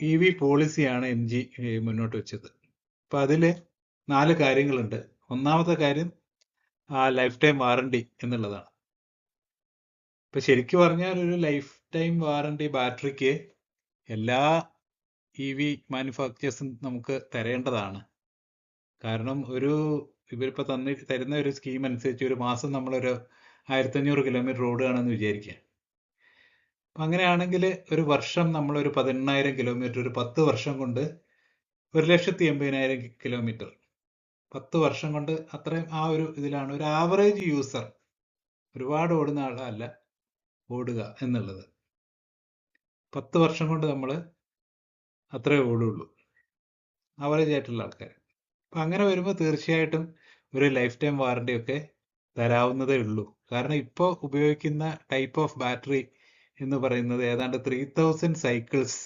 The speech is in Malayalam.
EV പോളിസിയാണ് MG മുന്നോട്ട് വെച്ചത്. അപ്പൊ അതില് 4 കാര്യങ്ങളുണ്ട്. ഒന്നാമത്തെ കാര്യം ലൈഫ് ടൈം വാറണ്ടി എന്നുള്ളതാണ്. ഇപ്പൊ ശരിക്കും പറഞ്ഞാൽ ഒരു ലൈഫ് ടൈം വാറണ്ടി ബാറ്ററിക്ക് എല്ലാ EV മാനുഫാക്ചേഴ്സും നമുക്ക് തരേണ്ടതാണ്. കാരണം ഇവരിപ്പോ തരുന്ന ഒരു സ്കീം അനുസരിച്ച് ഒരു മാസം നമ്മളൊരു 1500 കിലോമീറ്റർ ഓടുകയാണെന്ന് വിചാരിക്കുക. അങ്ങനെയാണെങ്കിൽ ഒരു വർഷം നമ്മളൊരു 18,000 കിലോമീറ്റർ, ഒരു 10 വർഷം കൊണ്ട് 1,80,000 കിലോമീറ്റർ, 10 വർഷം കൊണ്ട് അത്രയും ഒരു ഇതിലാണ് ഒരു ആവറേജ് യൂസർ, ഒരുപാട് ഓടുന്ന ആളല്ല ഓടുക എന്നുള്ളത്. 10 വർഷം കൊണ്ട് നമ്മൾ അത്രേ ഓടുള്ളൂ ആവറേജ് ആയിട്ടുള്ള ആൾക്കാർ. അപ്പം അങ്ങനെ വരുമ്പോൾ തീർച്ചയായിട്ടും ഒരു ലൈഫ് ടൈം വാറണ്ടി ഒക്കെ തരാവുന്നതേ ഉള്ളൂ. കാരണം ഇപ്പോൾ ഉപയോഗിക്കുന്ന ടൈപ്പ് ഓഫ് ബാറ്ററി എന്ന് പറയുന്നത് ഏതാണ്ട് 3000 സൈക്കിൾസ്